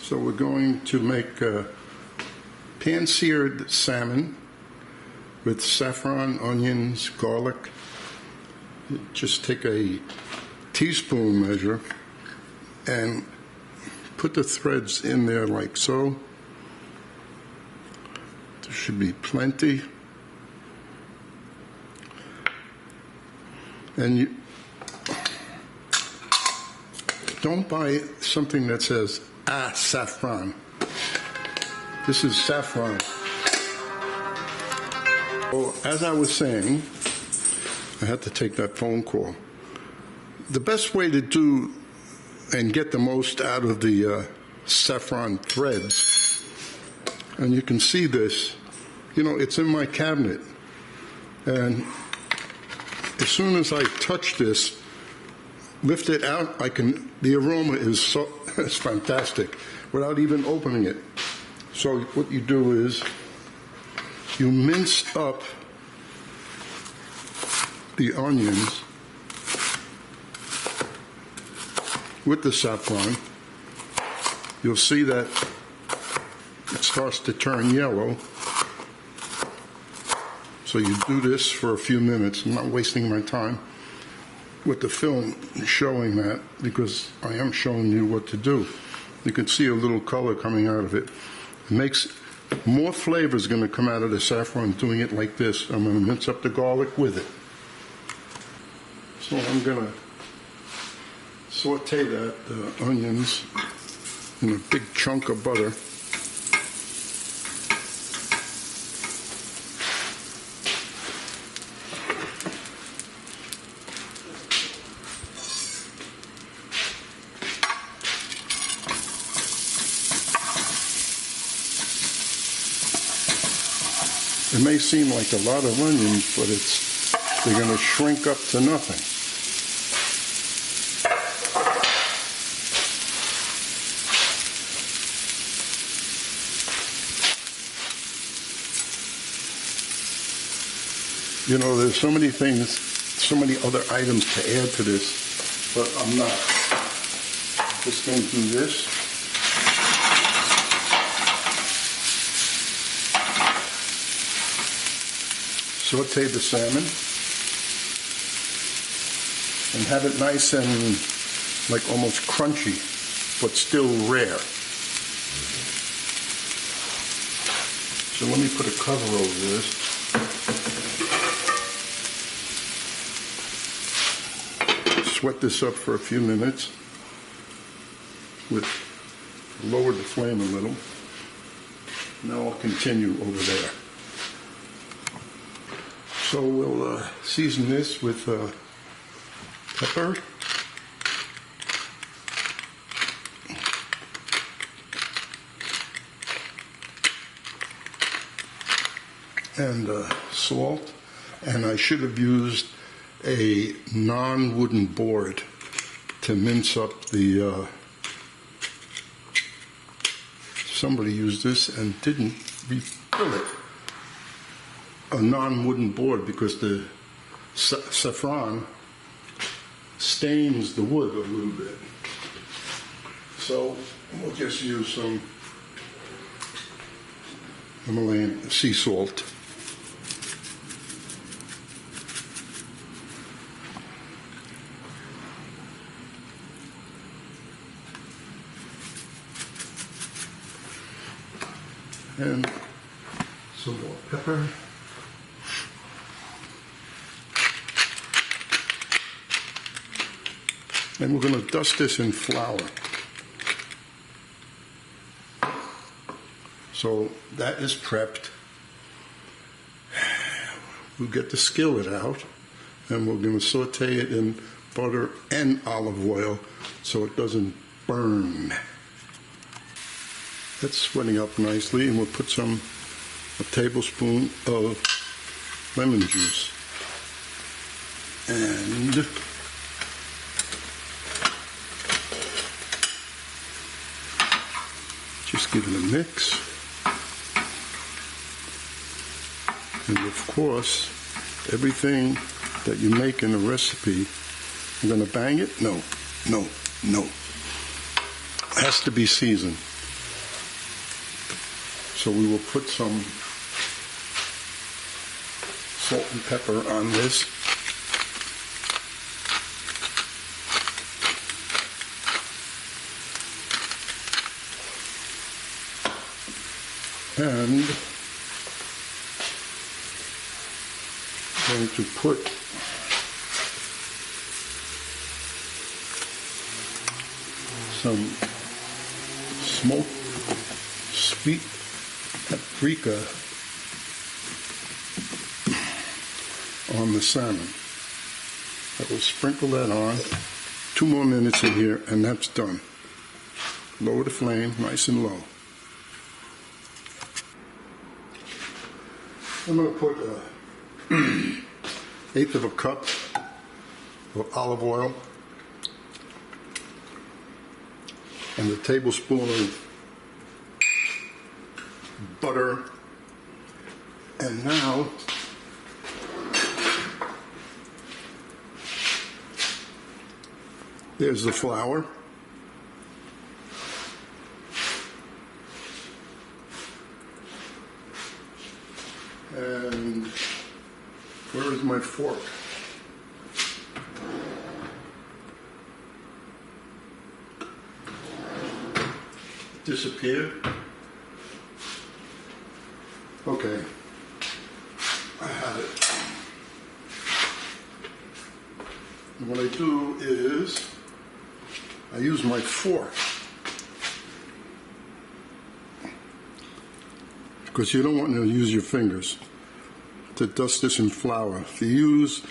So we're going to make pan-seared salmon with saffron, onions, garlic. Just take a teaspoon measure and put the threads in there like so. There should be plenty. And you don't buy something that says saffron. This is saffron. Well, as I was saying, I had to take that phone call. The best way to do and get the most out of the saffron threads, and you can see this, you know, it's in my cabinet. And as soon as I touch this, lift it out, the aroma is it's fantastic without even opening it. So what you do is you mince up the onions with the saffron. You'll see that it starts to turn yellow. So you do this for a few minutes. I'm not wasting my time with the film showing that, because I am showing you what to do. You can see a little color coming out of it. It makes more flavor is going to come out of the saffron doing it like this. I'm going to mince up the garlic with it. So I'm going to saute the onions in a big chunk of butter. It may seem like a lot of onions, but they're going to shrink up to nothing. You know, there's so many things, so many other items to add to this, but I'm not. Just going to do this. Saute the salmon and have it nice and like almost crunchy, but still rare. So let me put a cover over this. Sweat this up for a few minutes. Lower the flame a little. Now I'll continue over there. So we'll season this with pepper, and salt, and I should have used a non-wooden board to mince up the, somebody used this and didn't refill it. A non-wooden board, because the saffron stains the wood a little bit. So we'll just use some Himalayan sea salt. And some more pepper. And we're going to dust this in flour. So that is prepped. We'll get the skillet out, and we're going to saute it in butter and olive oil so it doesn't burn. That's sweating up nicely, and we'll put a tablespoon of lemon juice. And just give it a mix. And of course, everything that you make in a recipe, you're going to bang it? No, no, no. It has to be seasoned. So we will put some salt and pepper on this. And I'm going to put some smoked sweet paprika on the salmon. I will sprinkle that on. 2 more minutes in here and that's done. Lower the flame, nice and low. I'm going to put an 1/8 of a cup of olive oil and a tablespoon of butter. And now there's the flour. And where is my fork? Disappeared. Okay, I have it. And what I do is I use my fork, because you don't want to use your fingers to dust this in flour. If you use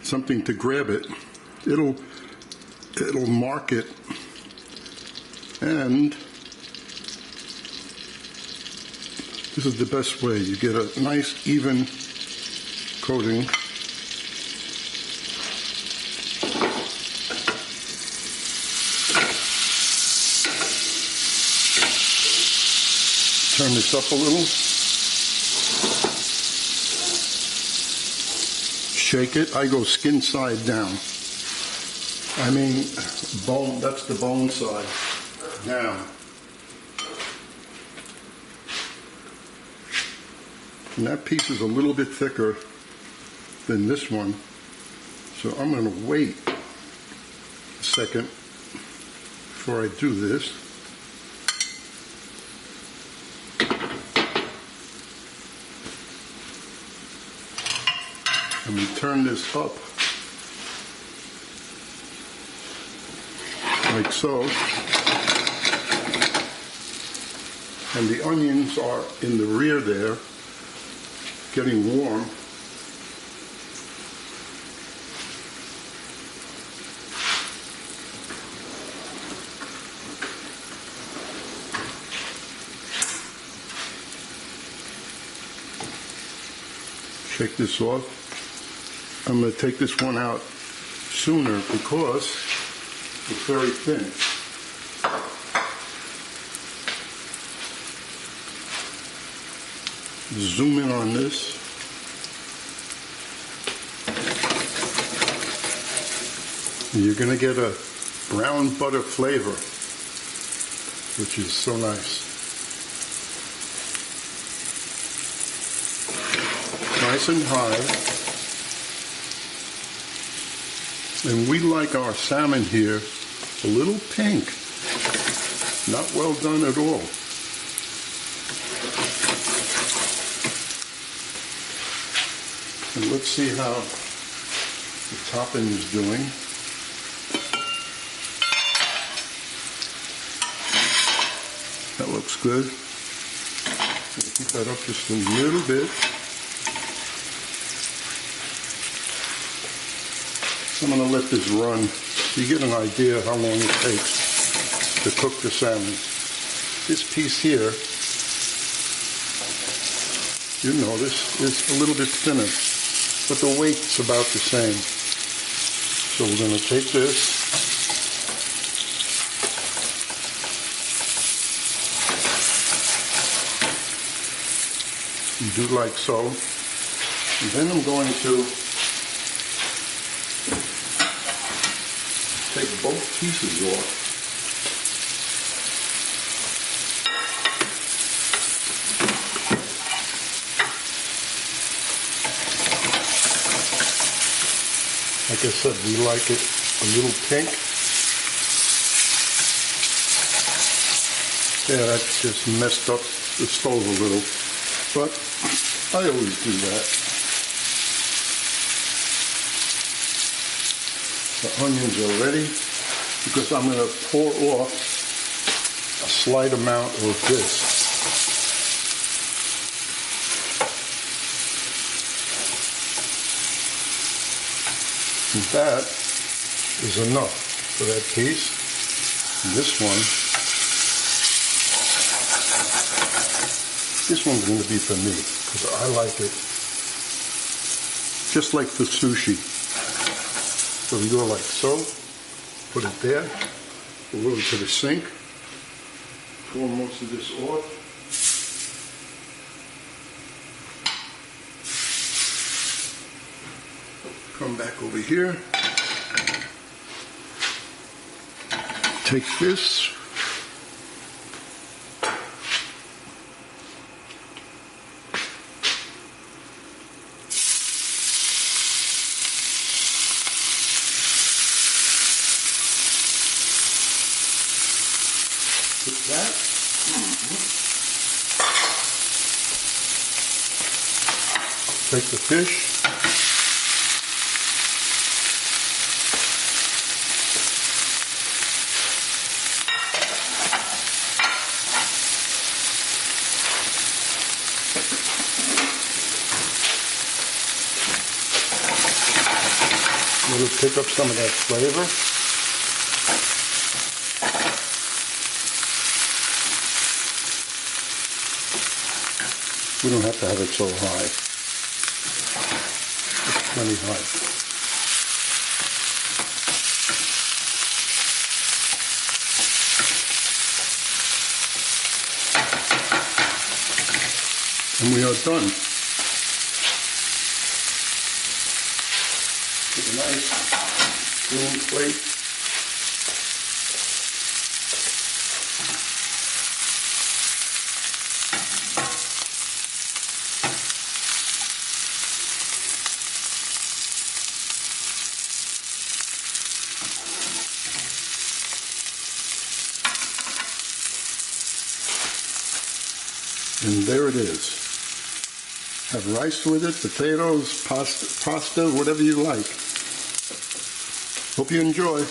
something to grab it, it'll mark it, and this is the best way. You get a nice even coating. Turn this up a little. Shake it. I go skin side down. I mean, bone, that's the bone side down. And that piece is a little bit thicker than this one. So I'm going to wait a second before I do this. And we turn this up like so. And the onions are in the rear there, getting warm. Shake this off. I'm going to take this one out sooner because it's very thin. Zoom in on this. You're going to get a brown butter flavor, which is so nice. Nice and high. And we like our salmon here a little pink. Not well done at all. And let's see how the topping is doing. That looks good. Keep that up just a little bit. I'm going to let this run so you get an idea how long it takes to cook the salmon. This piece here, you notice, is a little bit thinner, but the weight's about the same. So we're going to take this, and do like so, and then I'm going to take both pieces off. Like I said, we like it a little pink. Yeah, that just messed up the stove a little, but I always do that. The onions are ready because I'm going to pour off a slight amount of this. And that is enough for that piece. And this one's going to be for me because I like it just like the sushi. So you go like so, put it there, a little to the sink, pour most of this off. Come back over here, take this, put that, take the fish, it'll pick up some of that flavor. We don't have to have it so high. It's plenty high. And we are done. With a nice clean plate. And there it is. Have rice with it, potatoes, pasta, whatever you like. Hope you enjoy.